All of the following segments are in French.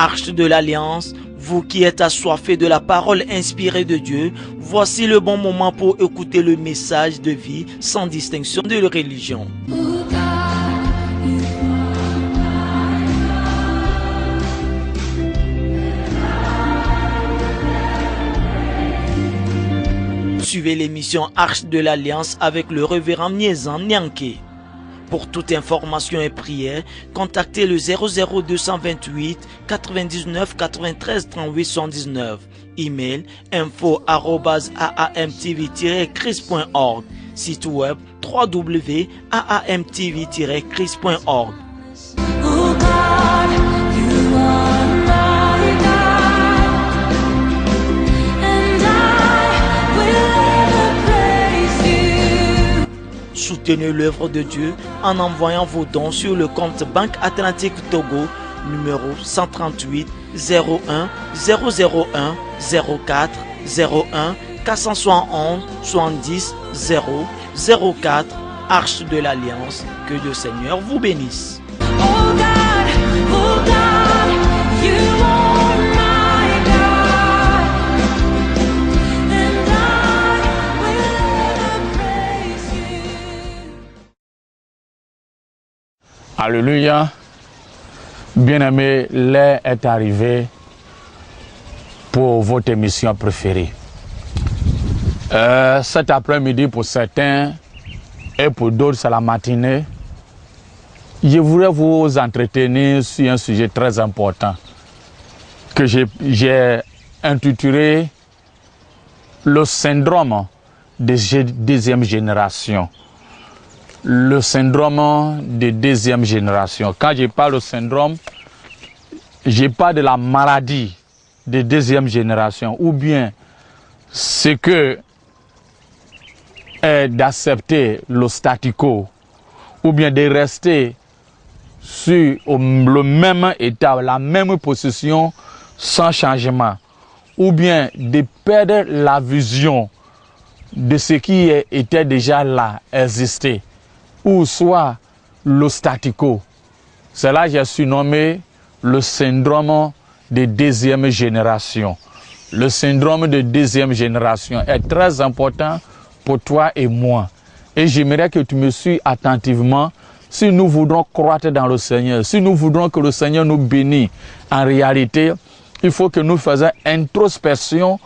Arche de l'Alliance, vous qui êtes assoiffés de la parole inspirée de Dieu, voici le bon moment pour écouter le message de vie sans distinction de religion. Suivez l'émission Arche de l'Alliance avec le révérend Miezan Nyanké. Pour toute information et prière, contactez le 00228 99 93 38 79. Email info@aamtv-chris.org. Site web www.aamtv-chris.org. Soutenez l'œuvre de Dieu en envoyant vos dons sur le compte Banque Atlantique Togo, numéro 138 01 001 04 01 471 70 0 04. Arche de l'Alliance. Que le Seigneur vous bénisse. Alléluia. Bien-aimé, l'heure est arrivée pour votre émission préférée. Cet après-midi, pour certains et pour d'autres, c'est la matinée. Je voudrais vous entretenir sur un sujet très important que j'ai intitulé le syndrome de deuxième génération. Le syndrome de deuxième génération. Quand je parle de syndrome, je parle de la maladie de deuxième génération, ou bien ce que est d'accepter le statu quo, ou bien de rester sur le même état, la même position sans changement, ou bien de perdre la vision de ce qui était déjà là, existé, ou soit le statu quo. Cela j'ai surnommé le syndrome de deuxième génération. Le syndrome de deuxième génération est très important pour toi et moi. Et j'aimerais que tu me suives attentivement si nous voudrons croître dans le Seigneur, si nous voudrons que le Seigneur nous bénisse. En réalité, il faut que nous fassions introspection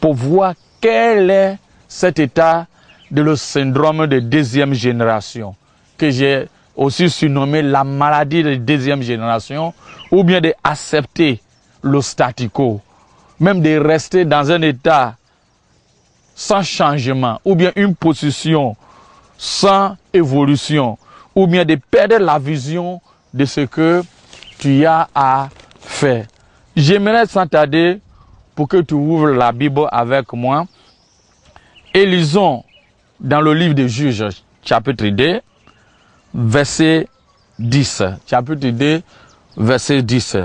pour voir quel est cet état de le syndrome de deuxième génération, que j'ai aussi surnommé la maladie de deuxième génération, ou bien d'accepter le statu quo, même de rester dans un état sans changement, ou bien une position sans évolution, ou bien de perdre la vision de ce que tu as à faire. J'aimerais sans tarder pour que tu ouvres la Bible avec moi et lisons dans le livre des Juges, chapitre 2, verset 10. Chapitre 2, verset 10.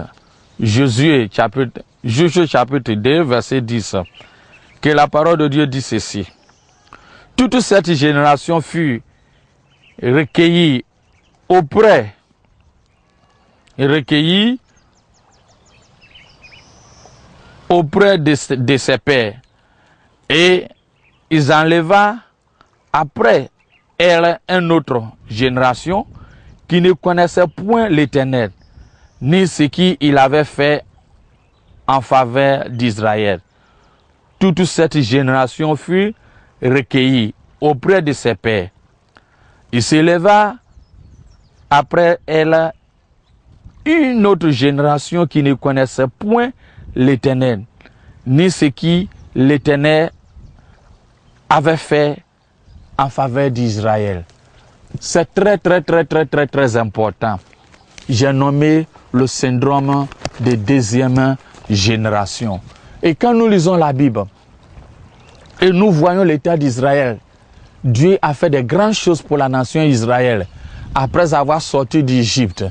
Juges, chapitre 2, verset 10. Que la parole de Dieu dit ceci. Toute cette génération fut recueillie auprès de ses pères, et ils enleva après elle une autre génération qui ne connaissait point l'Éternel, ni ce qu'il avait fait en faveur d'Israël. Toute cette génération fut recueillie auprès de ses pères. Il s'éleva après elle une autre génération qui ne connaissait point l'Éternel, ni ce qui l'Éternel avait fait en faveur d'Israël. C'est très important. J'ai nommé le syndrome de deuxième génération. Et quand nous lisons la Bible et nous voyons l'état d'Israël, Dieu a fait de grandes choses pour la nation Israël après avoir sorti d'Égypte,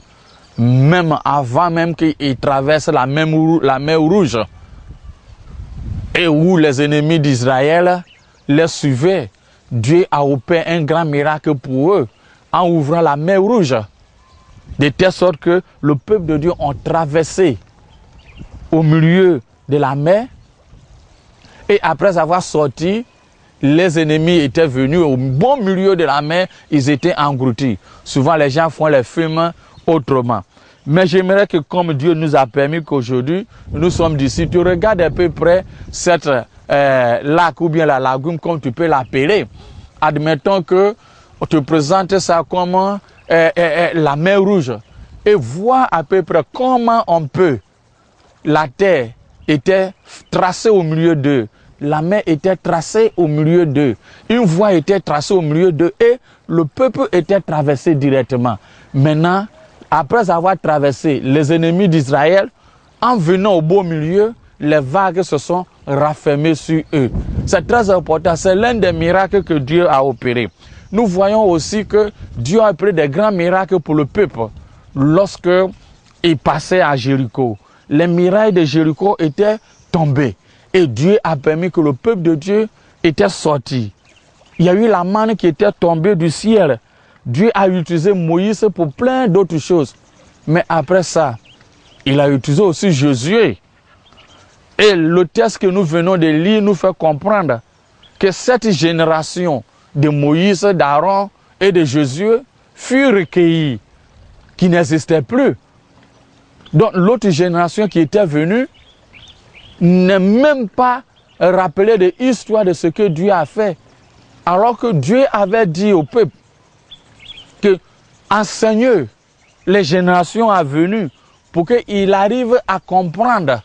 même avant même qu'ils traversent la mer Rouge, et où les ennemis d'Israël les suivaient. Dieu a opéré un grand miracle pour eux en ouvrant la mer Rouge, de telle sorte que le peuple de Dieu a traversé au milieu de la mer. Et après avoir sorti, les ennemis étaient venus au bon milieu de la mer, ils étaient engloutis. Souvent, les gens font les films autrement. Mais j'aimerais que comme Dieu nous a permis qu'aujourd'hui, nous sommes d'ici, tu regardes à peu près cette lac ou bien la lagune, comme tu peux l'appeler. Admettons que on te présente ça comme la mer Rouge. Et vois à peu près comment on peut. La terre était tracée au milieu d'eux. La mer était tracée au milieu d'eux. Une voie était tracée au milieu d'eux et le peuple était traversé directement. Maintenant, après avoir traversé les ennemis d'Israël, en venant au beau milieu, les vagues se sont raffermées sur eux. C'est très important. C'est l'un des miracles que Dieu a opéré. Nous voyons aussi que Dieu a opéré des grands miracles pour le peuple lorsque il passait à Jéricho. Les murailles de Jéricho étaient tombées. Et Dieu a permis que le peuple de Dieu était sorti. Il y a eu la manne qui était tombée du ciel. Dieu a utilisé Moïse pour plein d'autres choses. Mais après ça, il a utilisé aussi Josué. Et le texte que nous venons de lire nous fait comprendre que cette génération de Moïse, d'Aaron et de Josué fut recueillie, qui n'existait plus. Donc l'autre génération qui était venue n'est même pas rappelée de l'histoire de ce que Dieu a fait. Alors que Dieu avait dit au peuple que enseignez les générations à venir pour qu'il arrive à comprendre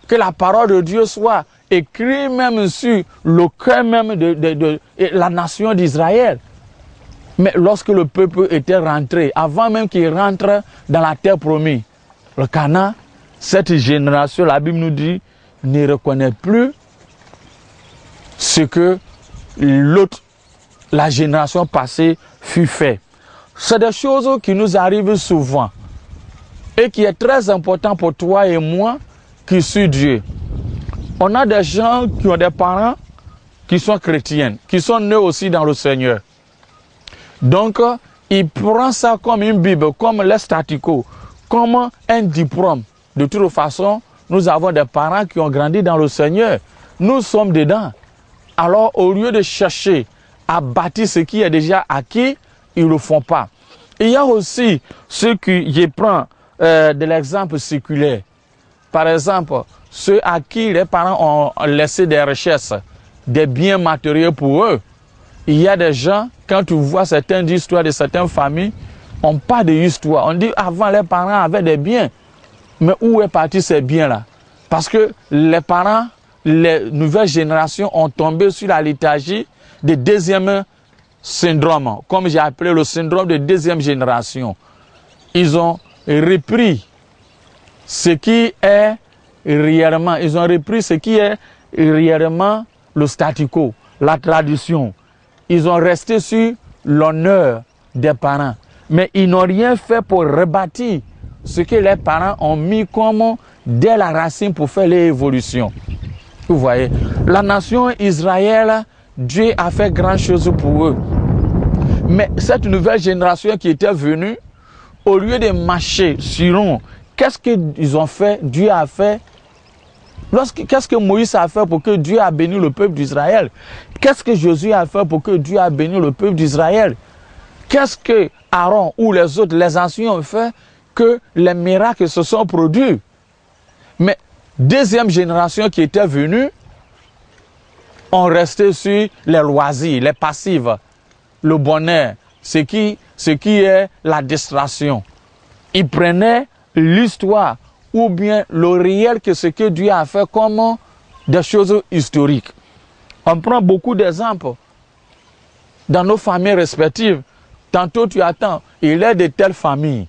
que la parole de Dieu soit écrite même sur le cœur même de la nation d'Israël. Mais lorsque le peuple était rentré, avant même qu'il rentre dans la terre promise, le Canaan, cette génération, la Bible nous dit, ne reconnaît plus ce que la génération passée fut fait. C'est des choses qui nous arrivent souvent et qui est très important pour toi et moi qui suis Dieu. On a des gens qui ont des parents qui sont chrétiens, qui sont nés aussi dans le Seigneur. Donc, ils prennent ça comme une Bible, comme les staticos, comme un diplôme. De toute façon, nous avons des parents qui ont grandi dans le Seigneur. Nous sommes dedans. Alors, au lieu de chercher à bâtir ce qui est déjà acquis, ils ne le font pas. Il y a aussi ceux qui, je prends de l'exemple séculaire. Par exemple, ceux à qui les parents ont laissé des richesses, des biens matériels pour eux. Il y a des gens, quand tu vois certaines histoires de certaines familles, on parle de histoire. On dit avant les parents avaient des biens. Mais où est parti ces biens-là? Parce que les parents, les nouvelles générations ont tombé sur la léthargie du deuxième syndrome, comme j'ai appelé le syndrome de deuxième génération. Ils ont repris ce qui est réellement, le statu quo, la tradition. Ils ont resté sur l'honneur des parents. Mais ils n'ont rien fait pour rebâtir ce que les parents ont mis comme dès la racine pour faire l'évolution. Vous voyez, la nation Israël, Dieu a fait grand chose pour eux. Mais cette nouvelle génération qui était venue, au lieu de marcher sur eux, qu'est-ce qu'ils ont fait? Dieu a fait. Qu'est-ce que Moïse a fait pour que Dieu a béni le peuple d'Israël? Qu'est-ce que Josué a fait pour que Dieu a béni le peuple d'Israël? Qu'est-ce que Aaron ou les autres, les anciens ont fait que les miracles se sont produits? Mais deuxième génération qui était venue, ont resté sur les loisirs, les passifs, le bonheur, ce qui est la distraction. Ils prenaient l'histoire ou bien le réel que ce que Dieu a fait comme des choses historiques. On prend beaucoup d'exemples dans nos familles respectives. Tantôt tu attends, il est de telle famille,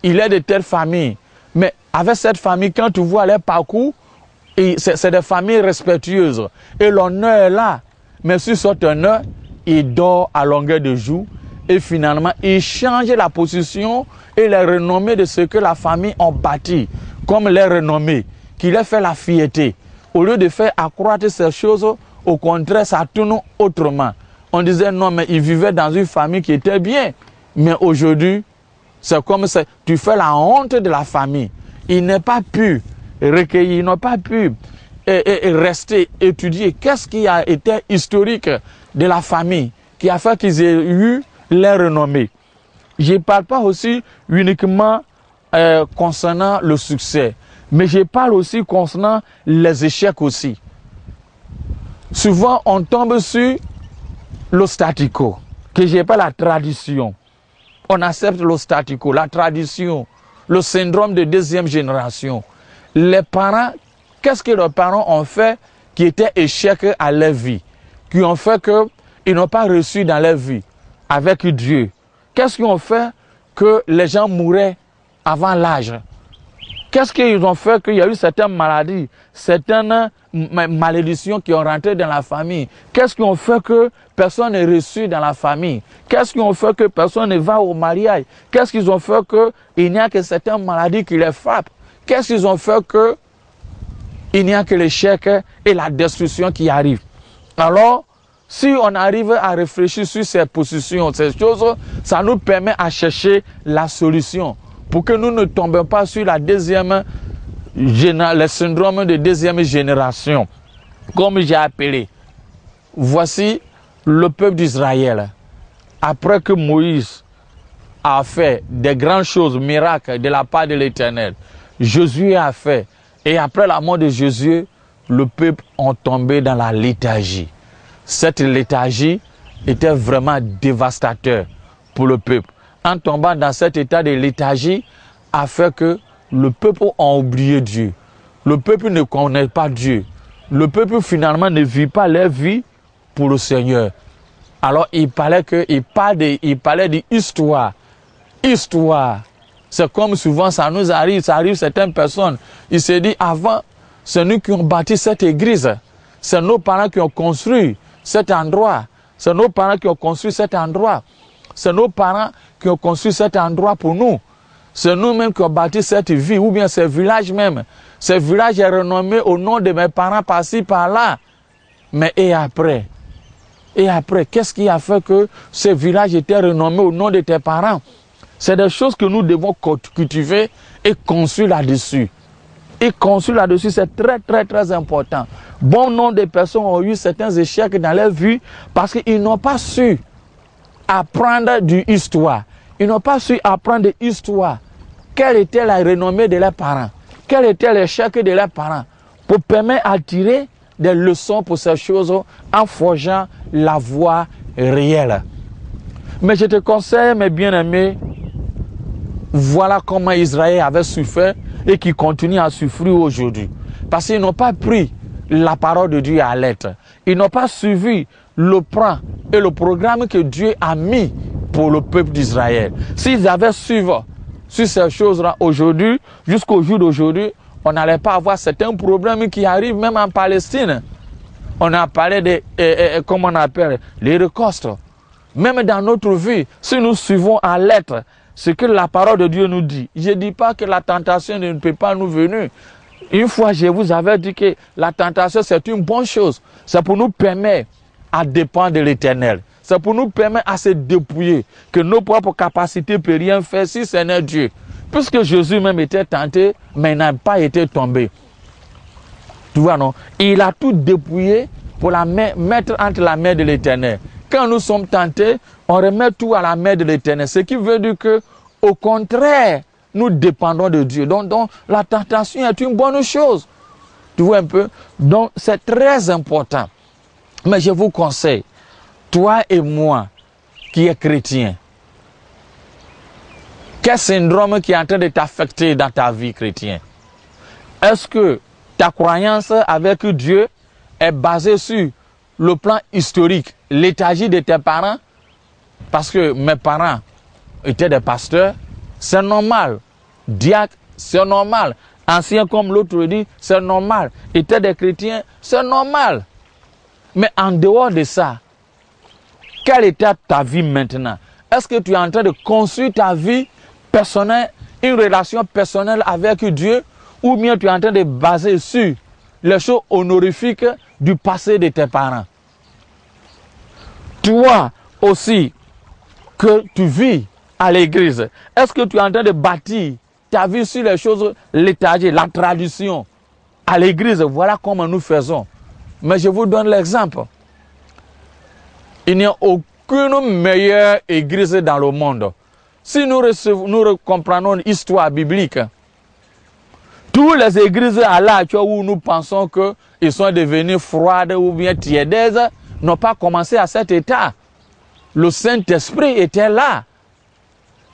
il est de telle famille. Mais avec cette famille, quand tu vois les parcours, c'est des familles respectueuses. Et l'honneur est là. Mais sur cet honneur, il dort à longueur de jour. Et finalement, il change la position et les renommées de ce que la famille a bâti. Comme les renommées, qui les fait la fierté. Au lieu de faire accroître ces choses, au contraire, ça tourne autrement. On disait non, mais il vivait dans une famille qui était bien. Mais aujourd'hui, c'est comme ça, tu fais la honte de la famille. Il n'est pas pu recueillir, ils n'ont pas pu rester étudier qu'est-ce qui a été historique de la famille qui a fait qu'ils aient eu leur renommée. Je ne parle pas aussi uniquement concernant le succès, mais je parle aussi concernant les échecs aussi. Souvent, on tombe sur le statu quo, que je n'appelle la tradition. On accepte le statu quo, la tradition, le syndrome de deuxième génération. Les parents, qu'est-ce que leurs parents ont fait qui était échec à leur vie, qui ont fait qu'ils n'ont pas reçu dans leur vie avec Dieu? Qu'est-ce qu'ils ont fait que les gens mouraient avant l'âge? Qu'est-ce qu'ils ont fait qu'il y a eu certaines maladies, certaines malédictions qui ont rentré dans la famille? Qu'est-ce qu'ils ont fait que personne n'est reçu dans la famille? Qu'est-ce qu'ils ont fait que personne ne va au mariage? Qu'est-ce qu'ils ont fait qu'il n'y a que certaines maladies qui les frappent? Qu'est-ce qu'ils ont fait qu'il n'y a que l'échec et la destruction qui arrivent? Alors, si on arrive à réfléchir sur ces positions, ces choses, ça nous permet à chercher la solution pour que nous ne tombions pas sur le syndrome de deuxième génération, comme j'ai appelé. Voici le peuple d'Israël. Après que Moïse a fait des grandes choses, miracles de la part de l'Éternel, Josué a fait, et après la mort de Josué, le peuple est tombé dans la léthargie. Cette léthargie était vraiment dévastateur pour le peuple. En tombant dans cet état de léthargie, a fait que le peuple a oublié Dieu. Le peuple ne connaît pas Dieu. Le peuple finalement ne vit pas leur vie pour le Seigneur. Alors il parlait d'histoire. Histoire. C'est comme souvent ça nous arrive, ça arrive certaines personnes. Ils se disent avant, c'est nous qui avons bâti cette église. C'est nos parents qui ont construit cet endroit. C'est nos parents qui ont construit cet endroit. C'est nos parents qui ont construit cet endroit pour nous. C'est nous-mêmes qui avons bâti cette vie, ou bien ce village même. Ce village est renommé au nom de mes parents par-ci, par-là. Mais et après, qu'est-ce qui a fait que ce village était renommé au nom de tes parents? C'est des choses que nous devons cultiver et construire là-dessus. Et construire là-dessus, c'est très, très, très important. Bon nombre de personnes ont eu certains échecs dans leur vie parce qu'ils n'ont pas su apprendre de l'histoire. Ils n'ont pas su apprendre de l'histoire. Quelle était la renommée de leurs parents? Quel était l'échec de leurs parents? Pour permettre à tirer des leçons pour ces choses en forgeant la voie réelle. Mais je te conseille, mes bien-aimés, voilà comment Israël avait souffert et qui continue à souffrir aujourd'hui. Parce qu'ils n'ont pas pris la parole de Dieu à l'être. Ils n'ont pas suivi le plan et le programme que Dieu a mis pour le peuple d'Israël. S'ils avaient suivi sur ces choses-là aujourd'hui, jusqu'au jour d'aujourd'hui, on n'allait pas avoir certains problèmes qui arrivent même en Palestine. On a parlé de, comment on appelle, les récoltes. Même dans notre vie, si nous suivons à l'être ce que la parole de Dieu nous dit, je ne dis pas que la tentation ne peut pas nous venir. Une fois, je vous avais dit que la tentation, c'est une bonne chose. C'est pour nous permettre à dépendre de l'Éternel. C'est pour nous permettre à se dépouiller, que nos propres capacités ne peuvent rien faire si ce n'est Dieu. Puisque Jésus même était tenté, mais il n'a pas été tombé. Tu vois, non? Il a tout dépouillé pour mettre entre la main de l'Éternel. Quand nous sommes tentés, on remet tout à la main de l'Éternel. Ce qui veut dire que, au contraire, nous dépendons de Dieu. Donc la tentation est une bonne chose. Tu vois un peu? Donc, c'est très important. Mais je vous conseille, toi et moi, qui est chrétien, quel syndrome qui est en train de t'affecter dans ta vie chrétienne? Est-ce que ta croyance avec Dieu est basée sur le plan historique, léthargie de tes parents? Parce que mes parents étaient des pasteurs, c'est normal. Diacres, c'est normal. Anciens comme l'autre dit, c'est normal. Étaient des chrétiens, c'est normal. Mais en dehors de ça, quelle était ta vie maintenant? Est-ce que tu es en train de construire ta vie personnelle, une relation personnelle avec Dieu, ou bien tu es en train de baser sur les choses honorifiques du passé de tes parents? Toi aussi, que tu vis à l'église, est-ce que tu es en train de bâtir ta vie sur les choses léthargiques, la tradition. À l'église, voilà comment nous faisons. Mais je vous donne l'exemple. Il n'y a aucune meilleure église dans le monde. Si nous comprenons l'histoire biblique, toutes les églises à l'âge où nous pensons qu'ils sont devenus froides ou bien tièdes n'ont pas commencé à cet état. Le Saint-Esprit était là.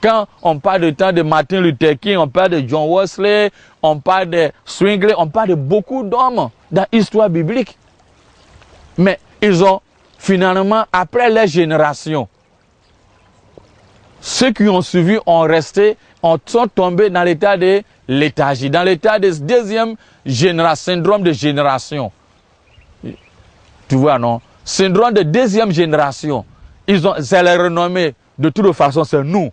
Quand on parle du temps de Martin Luther King, on parle de John Wesley, on parle de Zwingli, on parle de beaucoup d'hommes dans l'histoire biblique. Mais ils ont finalement, après les générations, ceux qui ont suivi ont resté, sont tombés dans l'état de léthargie, dans l'état de deuxième génération, syndrome de génération. Tu vois, non? Syndrome de deuxième génération. C'est la renommée. De toute façon, c'est nous.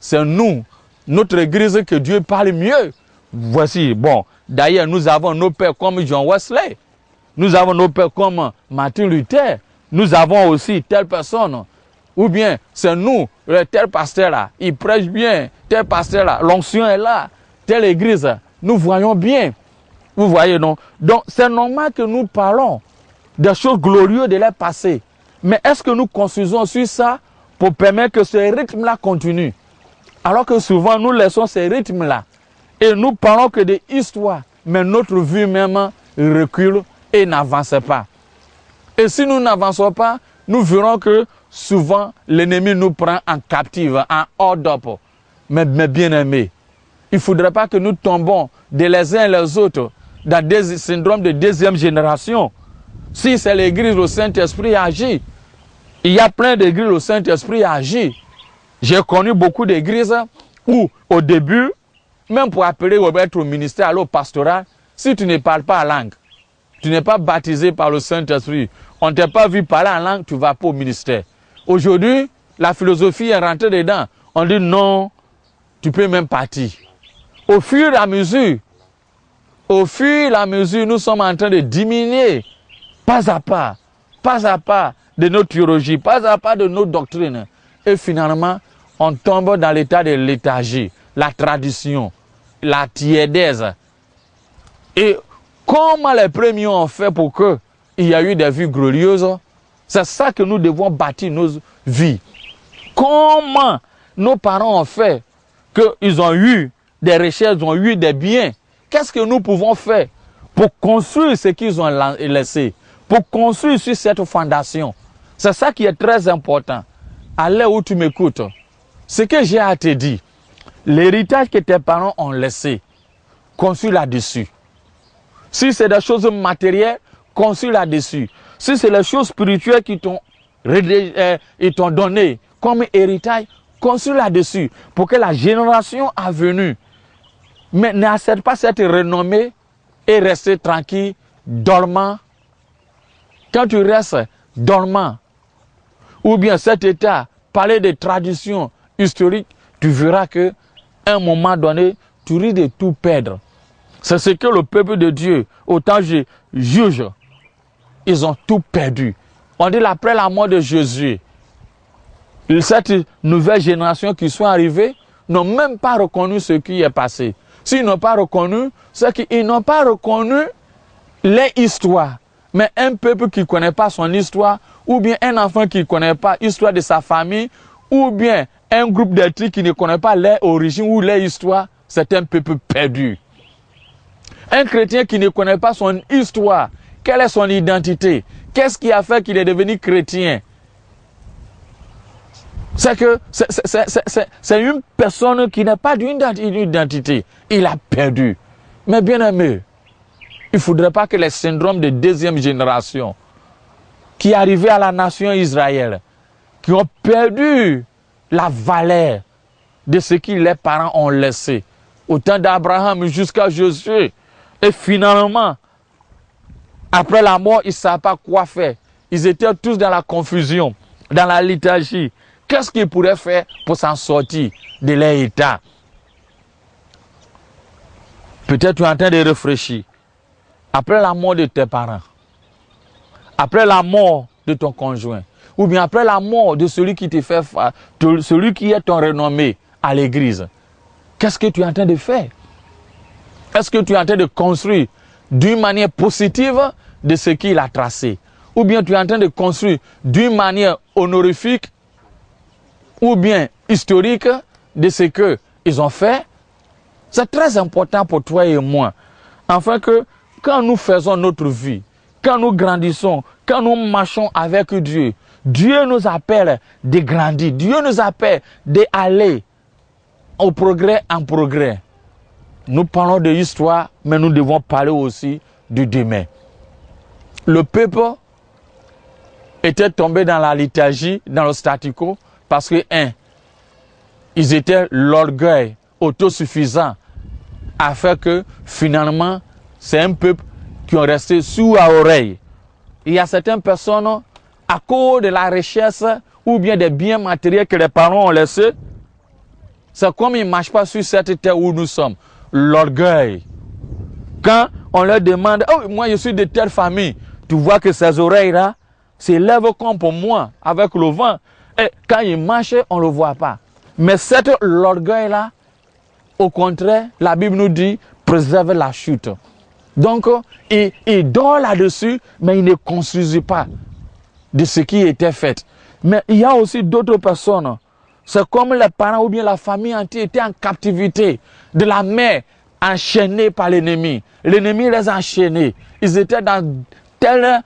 C'est nous, notre église, que Dieu parle mieux. Voici, bon, d'ailleurs, nous avons nos pères comme John Wesley. Nous avons nos pères comme Martin Luther. Nous avons aussi telle personne. Ou bien, c'est nous, tel pasteur là, il prêche bien, tel pasteur là, l'onction est là, telle église, nous voyons bien. Vous voyez, non? Donc, c'est normal que nous parlons des choses glorieuses de leur passé. Mais est-ce que nous construisons sur ça pour permettre que ce rythme-là continue? Alors que souvent, nous laissons ces rythmes-là. Et nous parlons que de l'histoire. Mais notre vie même recule et n'avance pas. Et si nous n'avançons pas, nous verrons que souvent, l'ennemi nous prend en captive, en hors-d'op. Mais bien aimés, il ne faudrait pas que nous tombons de les uns et les autres dans des syndromes de deuxième génération. Si c'est l'église, le Saint-Esprit agit. Il y a plein d'églises, le Saint-Esprit agit. J'ai connu beaucoup d'églises où, au début, même pour appeler Robert au ministère, alors au pastorat, si tu ne parles pas la langue, tu n'es pas baptisé par le Saint-Esprit, on ne t'a pas vu parler en langue, tu ne vas pas au ministère. Aujourd'hui, la philosophie est rentrée dedans. On dit non, tu peux même partir. Au fur et à mesure, nous sommes en train de diminuer, pas à pas de notre théologie, pas à pas de notre doctrine. Et finalement, on tombe dans l'état de léthargie, la tradition, la tiédesse. Et comment les premiers ont fait pour qu'il y ait eu des vies glorieuses? C'est ça que nous devons bâtir nos vies. Comment nos parents ont fait qu'ils ont eu des richesses, ils ont eu des biens? Qu'est-ce que nous pouvons faire pour construire ce qu'ils ont laissé? Pour construire sur cette fondation? C'est ça qui est très important. À l'heure où tu m'écoutes, ce que j'ai à te dire, l'héritage que tes parents ont laissé, construis là-dessus. Si c'est des choses matérielles, construis là-dessus. Si c'est les choses spirituelles qui t'ont donné comme héritage, construis là-dessus. Pour que la génération à venir n'accepte pas cette renommée et reste tranquille, dormant. Quand tu restes dormant, ou bien cet état, parler de traditions historiques, tu verras qu'à un moment donné, tu risques de tout perdre. C'est ce que le peuple de Dieu, autant je juge, ils ont tout perdu. On dit après la mort de Jésus, cette nouvelle génération qui sont arrivées n'ont même pas reconnu ce qui est passé. S'ils n'ont pas reconnu, c'est qu'ils n'ont pas reconnu l'histoire. Mais un peuple qui ne connaît pas son histoire, ou bien un enfant qui ne connaît pas l'histoire de sa famille, ou bien un groupe d'ethnies qui ne connaît pas leur origine ou leur histoire, c'est un peuple perdu. Un chrétien qui ne connaît pas son histoire, quelle est son identité? Qu'est-ce qui a fait qu'il est devenu chrétien? C'est que c'est une personne qui n'a pas d'une identité. Il a perdu. Mais bien aimé, il ne faudrait pas que les syndromes de deuxième génération qui arrivaient à la nation Israël, qui ont perdu la valeur de ce que les parents ont laissé, au temps d'Abraham jusqu'à Jésus, et finalement, après la mort, ils ne savaient pas quoi faire. Ils étaient tous dans la confusion, dans la léthargie. Qu'est-ce qu'ils pourraient faire pour s'en sortir de leur état? Peut-être tu es en train de réfléchir. Après la mort de tes parents, après la mort de ton conjoint, ou bien après la mort de celui qui te fait, celui qui est ton renommé à l'église, qu'est-ce que tu es en train de faire? Est-ce que tu es en train de construire d'une manière positive de ce qu'il a tracé? Ou bien tu es en train de construire d'une manière honorifique ou bien historique de ce qu'ils ont fait? C'est très important pour toi et moi. Afin que quand nous faisons notre vie, quand nous grandissons, quand nous marchons avec Dieu, Dieu nous appelle de grandir. Dieu nous appelle d'aller au progrès en progrès. Nous parlons de l'histoire, mais nous devons parler aussi du demain. Le peuple était tombé dans la léthargie, dans le statu quo, parce que, ils étaient l'orgueil autosuffisant, afin que, finalement, c'est un peuple qui ont resté sourd à oreille. Il y a certaines personnes, à cause de la richesse ou bien des biens matériels que les parents ont laissés, c'est comme ils ne marchent pas sur cette terre où nous sommes. L'orgueil. Quand on leur demande, oh, moi je suis de telle famille, tu vois que ces oreilles-là s'élèvent comme pour moi, avec le vent. Et quand ils marchent, on ne le voit pas. Mais l'orgueil-là, au contraire, la Bible nous dit, préserve la chute. Donc, il dort là-dessus, mais il ne construisit pas de ce qui était fait. Mais il y a aussi d'autres personnes. C'est comme les parents ou bien la famille entière était en captivité de la mer, enchaînés par l'ennemi. L'ennemi les a enchaînés. Ils étaient dans tel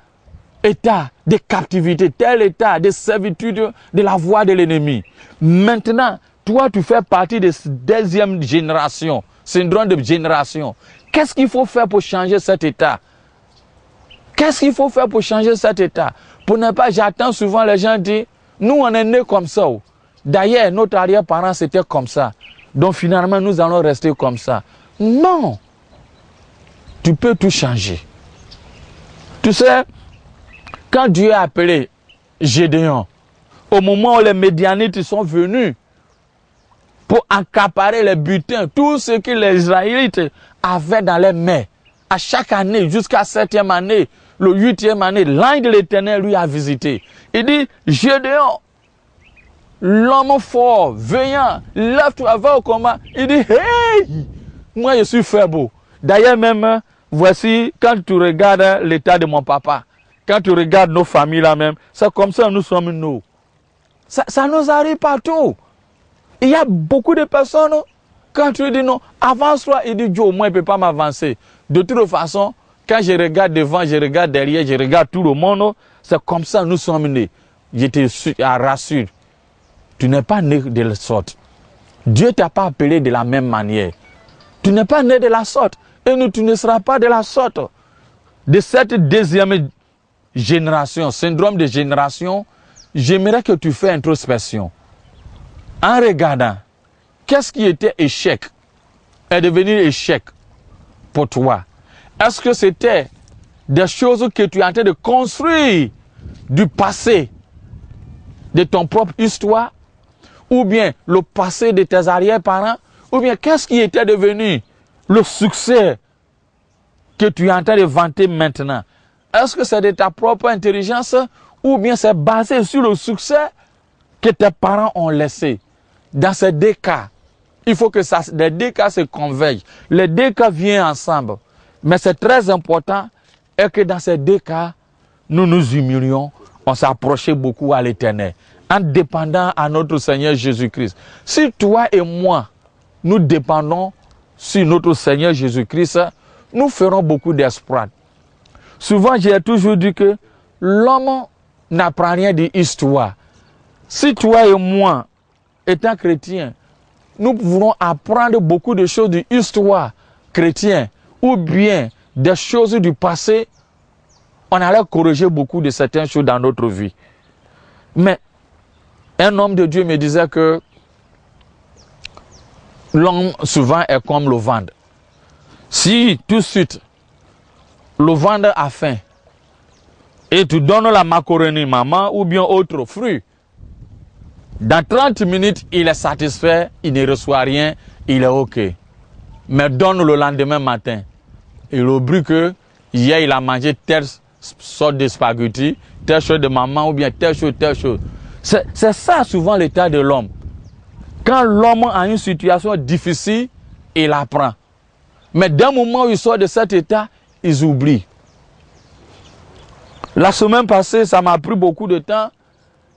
état de captivité, tel état de servitude de la voix de l'ennemi. Maintenant, toi, tu fais partie de cette deuxième génération, syndrome de génération. Qu'est-ce qu'il faut faire pour changer cet état? Qu'est-ce qu'il faut faire pour changer cet état? Pour ne pas, j'attends souvent les gens dire, nous on est nés comme ça. D'ailleurs, notre arrière-parents c'était comme ça. Donc finalement, nous allons rester comme ça. Non. Tu peux tout changer. Tu sais, quand Dieu a appelé Gédéon, au moment où les Médianites sont venus pour accaparer les butins, tout ce que les Israélites avaient dans les mains, à chaque année, jusqu'à la 7e année, le 8e année, l'ange de l'Éternel lui a visité. Il dit, Gédéon, l'homme fort, veillant, lève-toi, va au combat. Il dit, hey, moi je suis faible. D'ailleurs même, voici, quand tu regardes l'état de mon papa, quand tu regardes nos familles là même, c'est comme ça nous sommes nous. Ça nous arrive partout. Il y a beaucoup de personnes, quand tu dis non, avance-toi, il dit, Dieu, moi je ne peux pas m'avancer. De toute façon, quand je regarde devant, je regarde derrière, je regarde tout le monde, c'est comme ça nous sommes nés. Je te rassure. Tu n'es pas né de la sorte. Dieu ne t'a pas appelé de la même manière. Tu n'es pas né de la sorte. Et tu ne seras pas de la sorte. De cette deuxième génération, syndrome de génération, j'aimerais que tu fasses introspection. En regardant, qu'est-ce qui était échec est devenu échec pour toi? Est-ce que c'était des choses que tu es en train de construire du passé, de ton propre histoire, ou bien le passé de tes arrière-parents, ou bien qu'est-ce qui était devenu le succès que tu es en train de vanter maintenant? Est-ce que c'est de ta propre intelligence, ou bien c'est basé sur le succès que tes parents ont laissé? Dans ces deux cas, il faut que les deux cas se convergent. Les deux cas viennent ensemble. Mais c'est très important et que dans ces deux cas, nous nous humilions, on s'approchait beaucoup à l'Éternel, en dépendant à notre Seigneur Jésus-Christ. Si toi et moi, nous dépendons sur notre Seigneur Jésus-Christ, nous ferons beaucoup d'espoir. Souvent, j'ai toujours dit que l'homme n'apprend rien de l'histoire. Si toi et moi, étant chrétiens, nous pouvons apprendre beaucoup de choses de l'histoire chrétienne, ou bien des choses du passé, on allait corriger beaucoup de certaines choses dans notre vie. Mais un homme de Dieu me disait que l'homme souvent est comme le ventre. Si tout de suite le ventre a faim et tu donnes la macaroni maman ou bien autre fruit, dans 30 minutes il est satisfait, il ne reçoit rien, il est ok. Mais donne le lendemain matin, il oublie que hier il a mangé telle sorte de spaghetti, telle chose de maman ou bien telle chose, telle chose. C'est ça souvent l'état de l'homme. Quand l'homme a une situation difficile, il apprend. Mais d'un moment où il sort de cet état, ils oublient. La semaine passée, ça m'a pris beaucoup de temps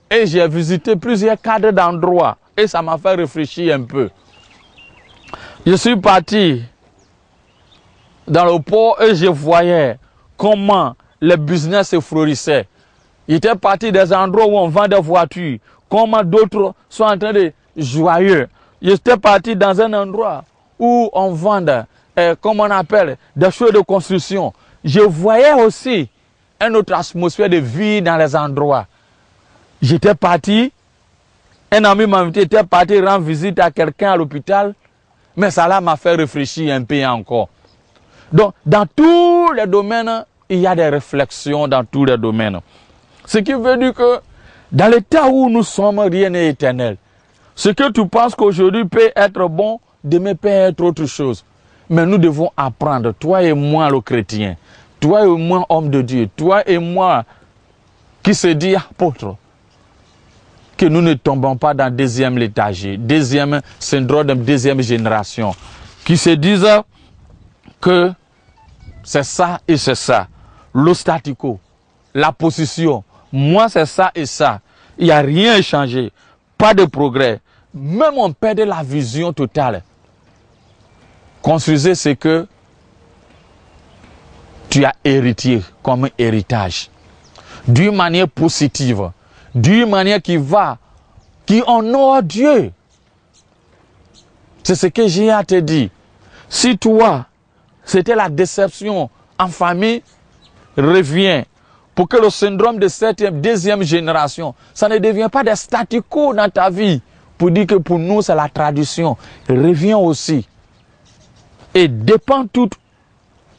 et j'ai visité plusieurs cadres d'endroits et ça m'a fait réfléchir un peu. Je suis parti dans le port et je voyais comment le business se florissait. J'étais parti des endroits où on vend des voitures, comment d'autres sont en train de joyeux. J'étais parti dans un endroit où on vend, comme on appelle, des choses de construction. Je voyais aussi une autre atmosphère de vie dans les endroits. J'étais parti, un ami m'a invité, j'étais parti rendre visite à quelqu'un à l'hôpital, mais ça là m'a fait réfléchir un peu encore. Donc, dans tous les domaines, il y a des réflexions dans tous les domaines. Ce qui veut dire que dans l'état où nous sommes, rien n'est éternel. Ce que tu penses qu'aujourd'hui peut être bon, demain peut être autre chose. Mais nous devons apprendre, toi et moi le chrétien, toi et moi homme de Dieu, toi et moi qui se dit apôtre, que nous ne tombons pas dans deuxième léthargie, deuxième syndrome de deuxième génération, qui se disent que c'est ça et c'est ça, le statu quo, la position, moi c'est ça et ça, il n'y a rien changé, pas de progrès, même on perd la vision totale. Construisez ce que tu as hérité comme héritage, d'une manière positive, d'une manière qui honore Dieu. C'est ce que j'ai à te dire. Si toi, c'était la déception en famille, reviens pour que le syndrome de septième, deuxième génération, ça ne devient pas des statu quo dans ta vie, pour dire que pour nous c'est la tradition. Reviens aussi et dépend tout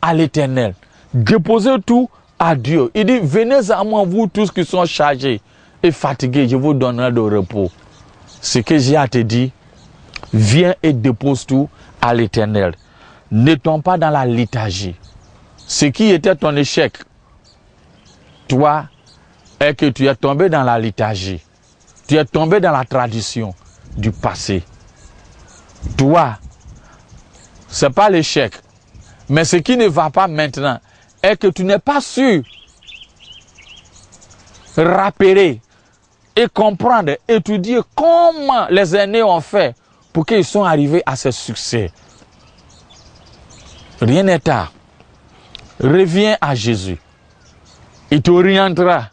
à l'Éternel. Déposez tout à Dieu. Il dit, venez à moi, vous tous qui sont chargés et fatigués, je vous donnerai le repos. Ce que j'ai à te dire, viens et dépose tout à l'Éternel. Ne tombe pas dans la léthargie. Ce qui était ton échec, toi, est que tu es tombé dans la léthargie. Tu es tombé dans la tradition du passé. Toi, ce n'est pas l'échec. Mais ce qui ne va pas maintenant est que tu n'es pas sûr rappeler et comprendre, étudier comment les aînés ont fait pour qu'ils soient arrivés à ce succès. Rien n'est tard. Reviens à Jésus. Il t'orientera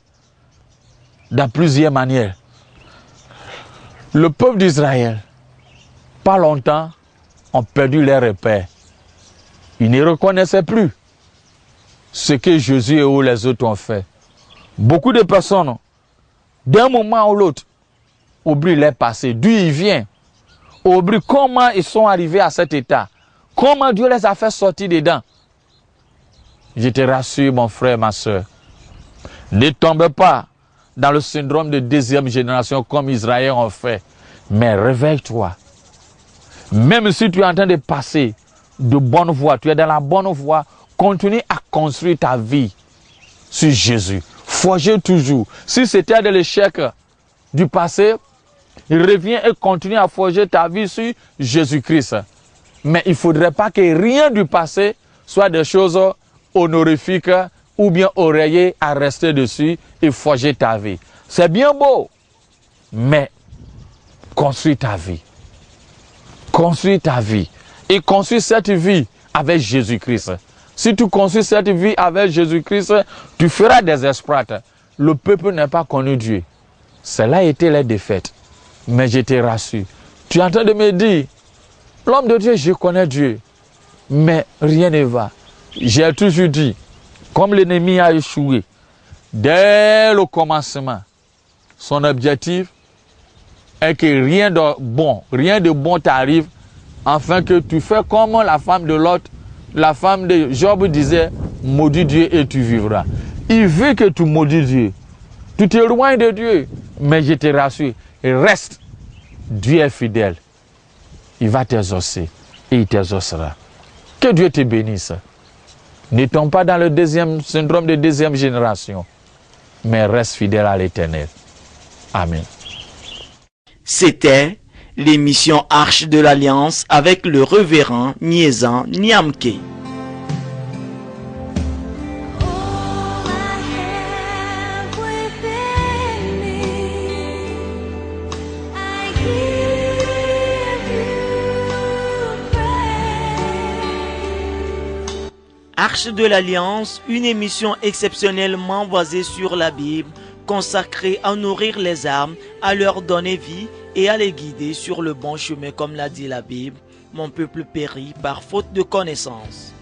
dans plusieurs manières. Le peuple d'Israël, pas longtemps, ont perdu leur repère. Ils ne reconnaissaient plus ce que Jésus et où les autres ont fait. Beaucoup de personnes, d'un moment ou l'autre, oublient leur passé, d'où ils viennent, oublient comment ils sont arrivés à cet état, comment Dieu les a fait sortir dedans. Je te rassure, mon frère, ma soeur, ne tombe pas dans le syndrome de deuxième génération comme Israël ont fait, mais réveille-toi. Même si tu es en train de passer de bonne voie, tu es dans la bonne voie, continue à construire ta vie sur Jésus. Forgez toujours. Si c'était de l'échec du passé, reviens et continue à forger ta vie sur Jésus-Christ. Mais il ne faudrait pas que rien du passé soit des choses honorifiques ou bien oreillées à rester dessus et forger ta vie. C'est bien beau, mais construis ta vie. Construis ta vie. Et construis cette vie avec Jésus-Christ. Si tu construis cette vie avec Jésus-Christ, tu feras des exploits. Le peuple n'a pas connu Dieu. Cela a été la défaite. Mais je te rassure. Tu es en train de me dire, l'homme de Dieu, je connais Dieu. Mais rien ne va. J'ai toujours dit, comme l'ennemi a échoué, dès le commencement, son objectif est que rien de bon t'arrive, afin que tu fais comme la femme de Lot. La femme de Job disait, maudis Dieu et tu vivras. Il veut que tu maudis Dieu. Tu t'éloignes de Dieu. Mais je te rassure, reste. Dieu est fidèle. Il va t'exaucer et il t'exaucera. Que Dieu te bénisse. Ne tombe pas dans le syndrome de deuxième génération, mais reste fidèle à l'Éternel. Amen. C'était L'émission Arche de l'Alliance avec le révérend Niezan Niamke. Arche de l'Alliance, une émission exceptionnellement basée sur la Bible, consacrée à nourrir les âmes, à leur donner vie et à les guider sur le bon chemin comme l'a dit la Bible. Mon peuple périt par faute de connaissance.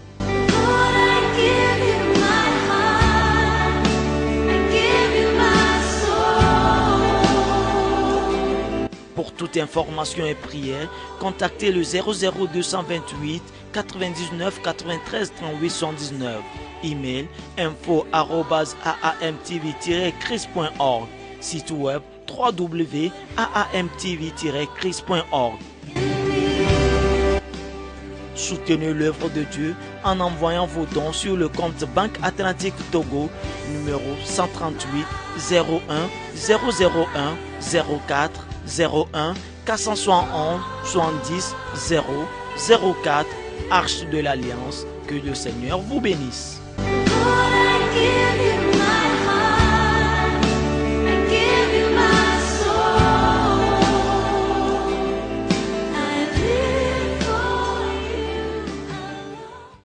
Pour toute information et prière, contactez le 00228 99 93 38 119. Email info@aamtv-chris.org. Site web www.aamtv-chris.org. Soutenez l'œuvre de Dieu en envoyant vos dons sur le compte Banque Atlantique Togo, numéro 138 01 001 04 01 471 70 0 04. Arche de l'Alliance. Que le Seigneur vous bénisse.